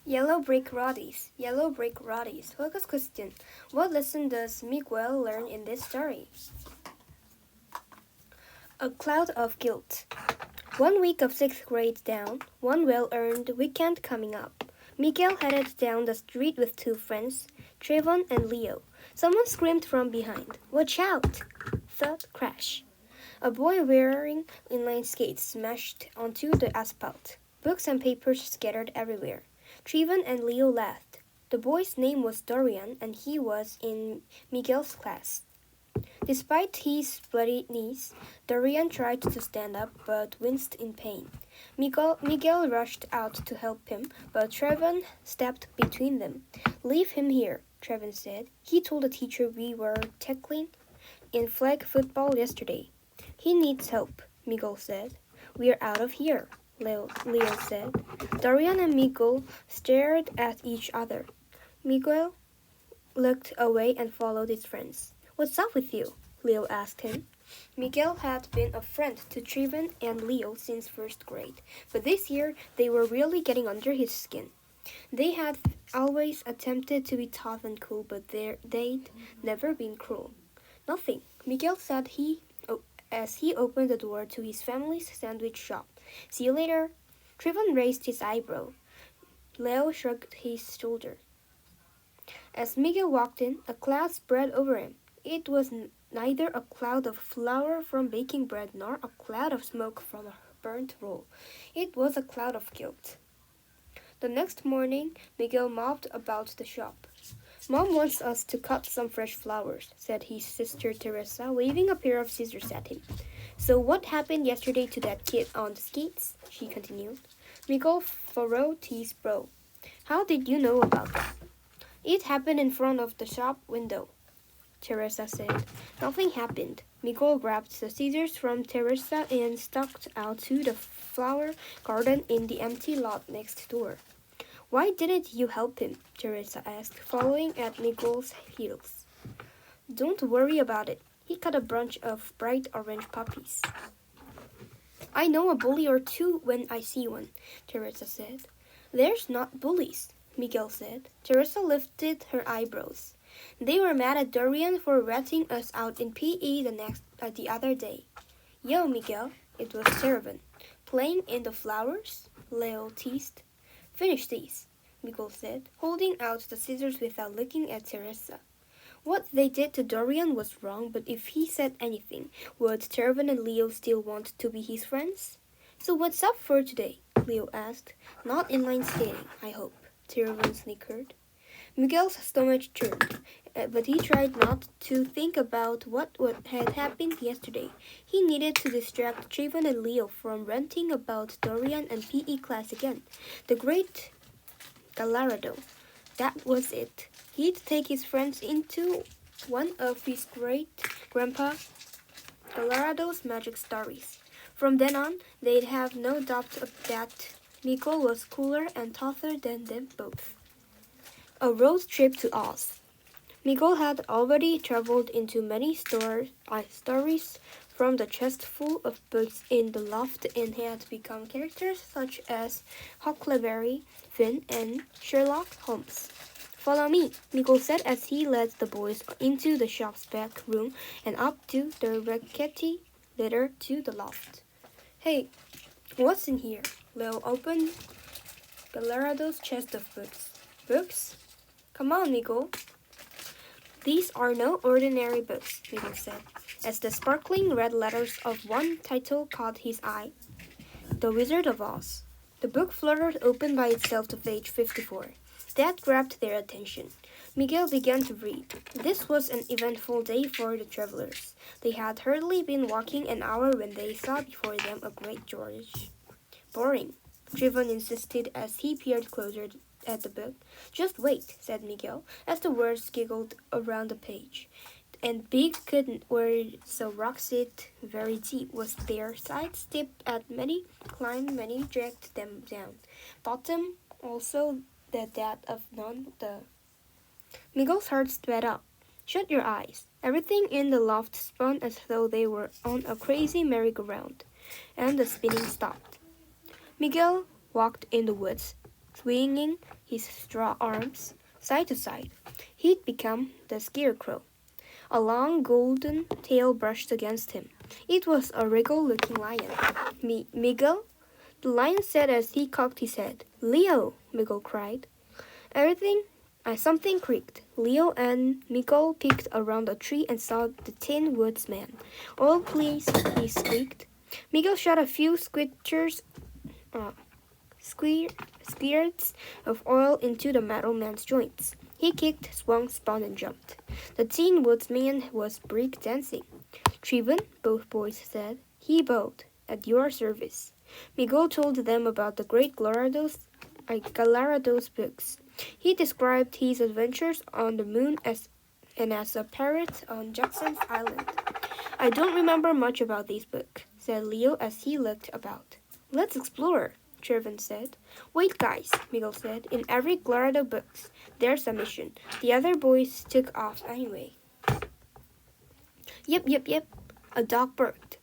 Yellow brick Roadies. Yellow brick Roadies. Focus question. What lesson does Miguel learn in this story? A cloud of guilt. 1 week of 6th grade down, one well-earned weekend coming up. Miguel headed down the street with two friends, Trayvon and Leo. Someone screamed from behind, "Watch out!" Thud, crash. A boy wearing inline skates smashed onto the asphalt. Books and papers scattered everywhere. Trayvon and Leo laughed. The boy's name was Dorian, and he was in Miguel's class. Despite his bloody knees, Dorian tried to stand up but winced in pain. Miguel rushed out to help him, but Trayvon stepped between them. "Leave him here," Trayvon said. "He told the teacher we were tackling in flag football yesterday." "He needs help," Miguel said. "We're out of here," Leo said. Dorian and Miguel stared at each other. Miguel looked away and followed his friends. "What's up with you?" Leo asked him. Miguel had been a friend to Trayvon and Leo since 1st grade, but this year they were really getting under his skin. They had always attempted to be tough and cool, but they'd never been cruel. "Nothing," Miguel said as he opened the door to his family's sandwich shop. "See you later." Trayvon raised his eyebrow. Leo shrugged his shoulders. As Miguel walked in, a cloud spread over him. It was neither a cloud of flour from baking bread nor a cloud of smoke from a burnt roll. It was a cloud of guilt. The next morning, Miguel mobbed about the shop. "Mom wants us to cut some fresh flowers," said his sister Teresa, waving a pair of scissors at him. "So what happened yesterday to that kid on the skates?" she continued. Miguel furrowed his brow. "How did you know about that?" "It happened in front of the shop window," Teresa said. "Nothing happened." Miguel grabbed the scissors from Teresa and stalked out to the flower garden in the empty lot next door. "Why didn't you help him?" Teresa asked, following at Miguel's heels. "Don't worry about it. He cut a bunch of bright orange poppies." "I know a bully or two when I see one," Teresa said. "There's not bullies," Miguel said. Teresa lifted her eyebrows. "They were mad at Dorian for ratting us out in PE the other day." "Yo, Miguel," it was Trayvon. "Playing in the flowers?" Leo teased. "Finish these," Miguel said, holding out the scissors without looking at Teresa. What they did to Dorian was wrong, but if he said anything, would Trayvon and Leo still want to be his friends? "So what's up for today?" Leo asked. "Not inline skating, I hope," Trayvon snickered. Miguel's stomach churned, but he tried not to think about what had happened yesterday. He needed to distract Trayvon and Leo from ranting about Dorian and PE class again. The great Gallardo. That was it. He'd take his friends into one of his great-grandpa Gallardo's magic stories. From then on, they'd have no doubt that Miguel was cooler and tougher than them both. A road trip to Oz. Miguel had already traveled into many stories from the chest full of books in the loft and had become characters such as Huckleberry Finn and Sherlock Holmes. "Follow me," Miguel said as he led the boys into the shop's back room and up to the rickety ladder to the loft. "Hey, what's in here?" Leo opened Gallardo's chest of books. "Books? Come on, Miguel." "These are no ordinary books," Miguel said, as the sparkling red letters of one title caught his eye. "The Wizard of Oz." The book fluttered open by itself to page 54. That grabbed their attention. Miguel began to read. This was an eventful day for the travelers. They had hardly been walking an hour when they saw before them a great George. "Boring," Trayvon insisted as he peered closer at the book. "Just wait," said Miguel, as the words giggled around the page. And big couldn't where so rocks sit very deep was their sides dipped at many, climbed many, dragged them down. Bottom also that of none the. Miguel's heart sped up. "Shut your eyes." Everything in the loft spun as though they were on a crazy merry-go-round, and the spinning stopped. Miguel walked in the woods, swinging his straw arms side to side. He'd become the scarecrow. A long golden tail brushed against him. It was a regal-looking lion. Miguel? The lion said as he cocked his head. Leo! Miguel cried. Something creaked. Leo and Miguel peeked around a tree and saw the Tin Woodsman. Oh, please, he squeaked. Miguel shot a few squirts of oil into the metal man's joints. He kicked, swung, spun, and jumped. The Tin Woodsman was break dancing. Trevon, both boys said. He bowed. At your service. Miguel told them about the great Gallardo's books. He described his adventures on the moon as a pirate on Jackson's Island. I don't remember much about this book, said Leo as he looked about. Let's explore, Trevon said. Wait, guys, Miguel said. In every Gallardo book, there's a mission. The other boys took off anyway. Yep, a dog barked.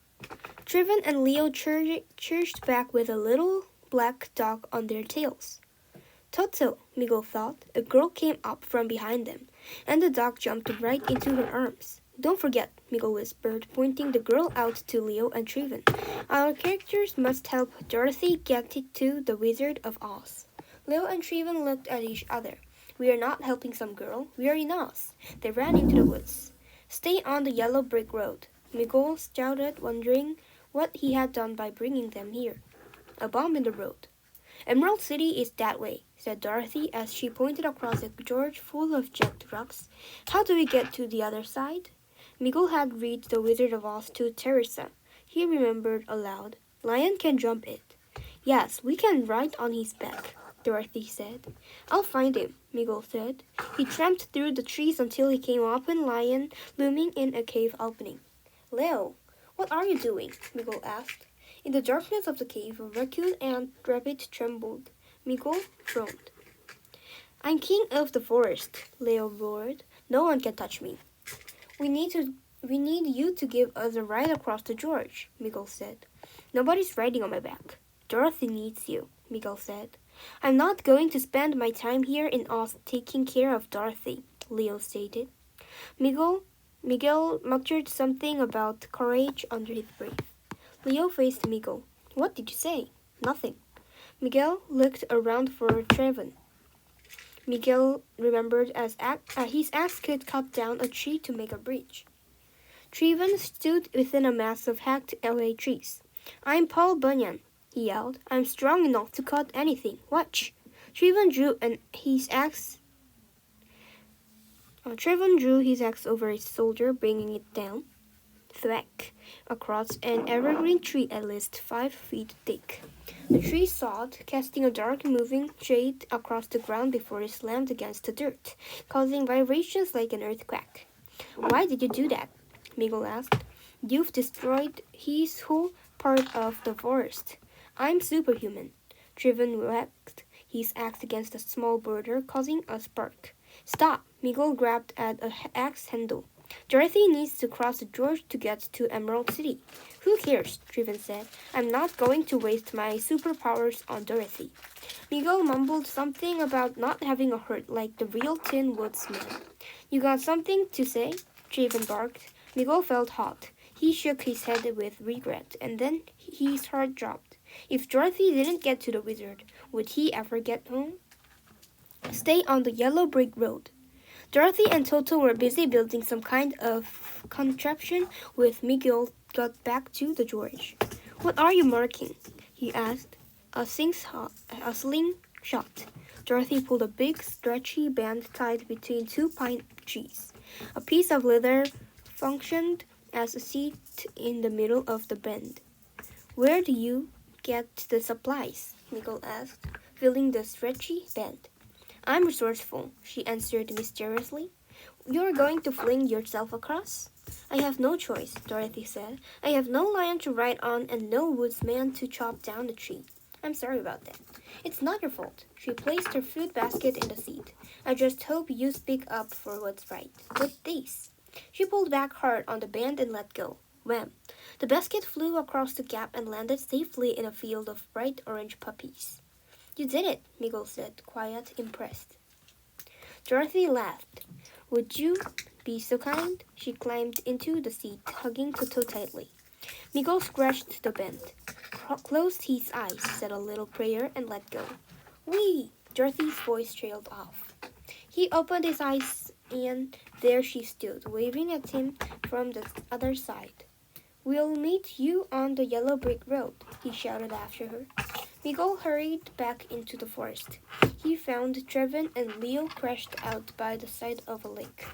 Trevon and Leo charged back with a little black dog on their tails. Toto, Miguel thought. A girl came up from behind them, and the dog jumped right into her arms. Don't forget, Miguel whispered, pointing the girl out to Leo and Trevon. Our characters must help Dorothy get to the Wizard of Oz. Leo and Trevon looked at each other. We are not helping some girl. We are in Oz. They ran into the woods. Stay on the yellow brick road, Miguel shouted, wondering what he had done by bringing them here. A bump in the road. Emerald City is that way, said Dorothy as she pointed across a gorge full of jagged rocks. How do we get to the other side? Miguel had read The Wizard of Oz to Teresa. He remembered aloud. Lion can jump it. Yes, we can ride on his back, Dorothy said. I'll find him, Miguel said. He tramped through the trees until he came upon Lion looming in a cave opening. Leo, what are you doing? Miguel asked. In the darkness of the cave, a raccoon and rabbit trembled. Miguel frowned. I'm king of the forest, Leo roared. No one can touch me. We need you to give us a ride across the gorge, Miguel said. Nobody's riding on my back. Dorothy needs you, Miguel said. I'm not going to spend my time here in Oz taking care of Dorothy, Leo stated. Miguel muttered something about courage under his breath. Leo faced Miguel. What did you say? Nothing. Miguel looked around for Trevon. Miguel remembered his axe could cut down a tree to make a bridge. Trevon stood within a mass of hacked-away trees. I'm Paul Bunyan, he yelled. I'm strong enough to cut anything. Watch. Trevon drew his axe over his shoulder, bringing it down. Thwack! Across an evergreen tree at least 5 feet thick. The tree sawed, casting a dark moving shade across the ground before it slammed against the dirt, causing vibrations like an earthquake. Why did you do that? Miguel asked. You've destroyed his whole part of the forest. I'm superhuman. Trevon whacked his axe against a small boulder, causing a spark. Stop! Miguel grabbed at an axe handle. Dorothy needs to cross the gorge to get to Emerald City. Who cares? Trevon said. I'm not going to waste my superpowers on Dorothy. Miguel mumbled something about not having a hurt like the real Tin Woodsman. You got something to say? Trevon barked. Miguel felt hot. He shook his head with regret, and then his heart dropped. If Dorothy didn't get to the wizard, would he ever get home? Stay on the yellow brick road. Dorothy and Toto were busy building some kind of contraption when Miguel got back to the gorge. What are you marking? He asked. A slingshot. Dorothy pulled a big, stretchy band tied between 2 pine trees. A piece of leather functioned as a seat in the middle of the band. Where do you get the supplies? Miguel asked, feeling the stretchy band. I'm resourceful, she answered mysteriously. You're going to fling yourself across? I have no choice, Dorothy said. I have no lion to ride on and no woodsman to chop down the tree. I'm sorry about that. It's not your fault. She placed her food basket in the seat. I just hope you speak up for what's right. With this. She pulled back hard on the band and let go. Wham! The basket flew across the gap and landed safely in a field of bright orange puppies. You did it, Miguel said, quiet, impressed. Dorothy laughed. Would you be so kind? She climbed into the seat, hugging Toto tightly. Miguel scratched the bend, closed his eyes, said a little prayer, and let go. Whee! Dorothy's voice trailed off. He opened his eyes, and there she stood, waving at him from the other side. We'll meet you on the yellow brick road, he shouted after her. Miguel hurried back into the forest. He found Trevin and Leo crashed out by the side of a lake.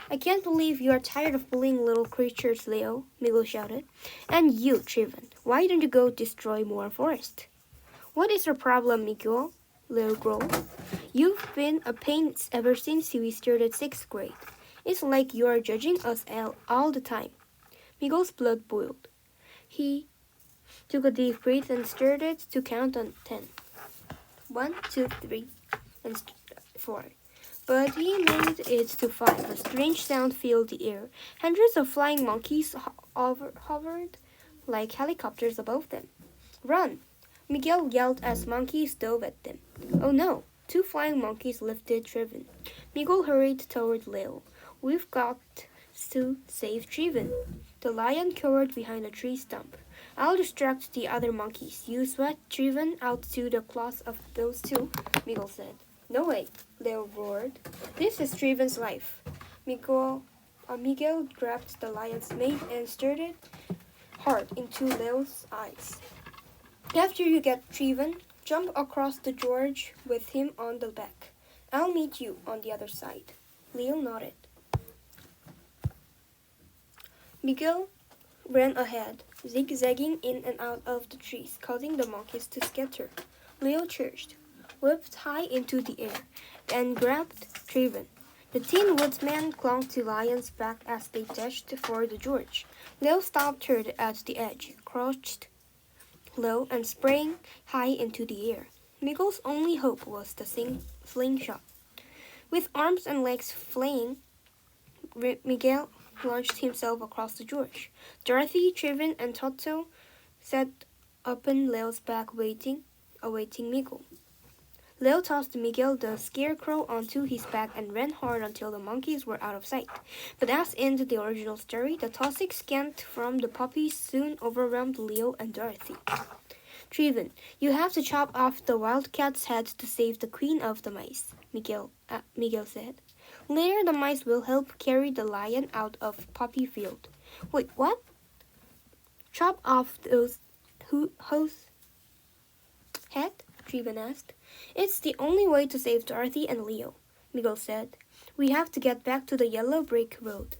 I can't believe you are tired of bullying little creatures, Leo, Miguel shouted. And you, Trevin, why don't you go destroy more forest? What is your problem, Miguel? Leo growled. You've been a pain ever since we started 6th grade. It's like you are judging us all the time. Miguel's blood boiled. He took a deep breath and started to count on 10. 1, 2, 3, and 4. But he made it to 5. A strange sound filled the air. Hundreds of flying monkeys hovered like helicopters above them. Run! Miguel yelled as monkeys dove at them. Oh no! 2 flying monkeys lifted Trevin. Miguel hurried toward Leo. We've got to save Trevin. The lion cowered behind a tree stump. I'll distract the other monkeys. You sweat Trevin out to the claws of those 2, Miguel said. No way, Leo roared. This is Treven's life. Miguel grabbed the lion's mane and stared it hard into Leo's eyes. After you get Treven, jump across the gorge with him on the back. I'll meet you on the other side. Leo nodded. Miguel ran ahead, zigzagging in and out of the trees, causing the monkeys to scatter. Leo charged, whipped high into the air, and grabbed Trevin. The Tin Woodsman clung to Lion's back as they dashed for the gorge. Leo stopped her at the edge, crouched low, and sprang high into the air. Miguel's only hope was the slingshot. With arms and legs flaying, Miguel launched himself across the gorge. Dorothy, Trevin, and Toto sat up in Leo's back awaiting Miguel. Leo tossed Miguel the scarecrow onto his back and ran hard until the monkeys were out of sight. But as in the original story, the toxic scent from the puppies soon overwhelmed Leo and Dorothy. Trevin, you have to chop off the wildcat's head to save the queen of the mice, Miguel said. Later, the mice will help carry the lion out of Poppy Field. Wait, what? Chop off whose head? Trevin asked. It's the only way to save Dorothy and Leo, Miguel said. We have to get back to the yellow brick road.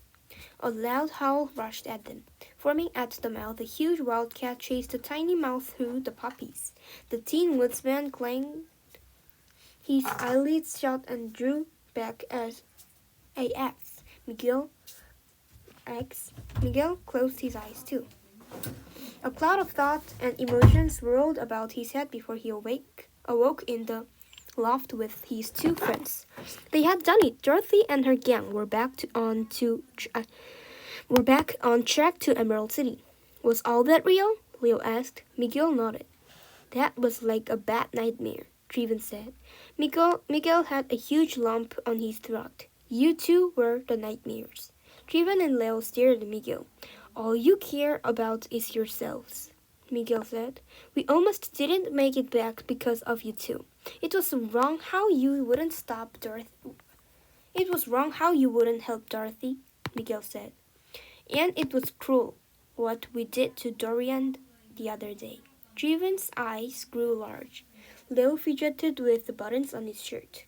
A loud howl rushed at them. Forming at the mouth, a huge wildcat chased a tiny mouse through the poppies. The Tin Woodsman clanged his eyelids shut and drew back as a axe. Miguel closed his eyes too. A cloud of thought and emotion swirled about his head before he awoke in the loft with his 2 friends. They had done it. Dorothy and her gang were back on track to Emerald City. Was all that real? Leo asked. Miguel nodded. That was like a bad nightmare, Trevin said. Miguel had a huge lump on his throat. You 2 were the nightmares. Trevin and Leo stared at Miguel. All you care about is yourselves, Miguel said. We almost didn't make it back because of you 2. It was wrong how you wouldn't stop Dorothy. It was wrong how you wouldn't help Dorothy, Miguel said. And it was cruel what we did to Dorian the other day. Treven's eyes grew large. Leo fidgeted with the buttons on his shirt.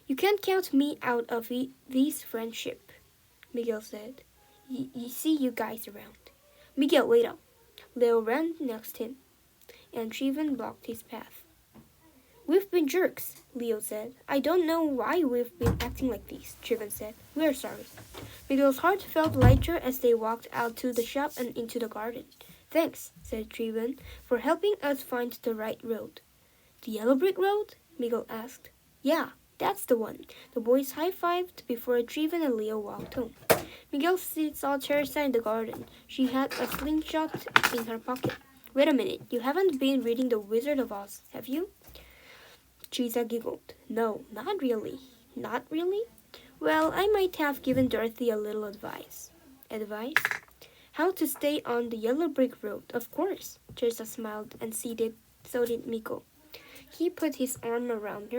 You can't count me out of this friendship, Miguel said. You see you guys around. Miguel, wait up. Leo ran next him, and Trevin blocked his path. We've been jerks, Leo said. I don't know why we've been acting like this, Trevin said. We're sorry. Miguel's heart felt lighter as they walked out to the shop and into the garden. Thanks, said Trevin, for helping us find the right road. The yellow brick road? Miguel asked. Yeah, that's the one. The boys high-fived before Trevin and Leo walked home. Miguel saw Teresa in the garden. She had a slingshot in her pocket. Wait a minute, you haven't been reading The Wizard of Oz, have you? Teresa giggled. No, not really. Not really? Well, I might have given Dorothy a little advice. Advice? How to stay on the yellow brick road, of course. Teresa smiled, and so did Miko. He put his arm around her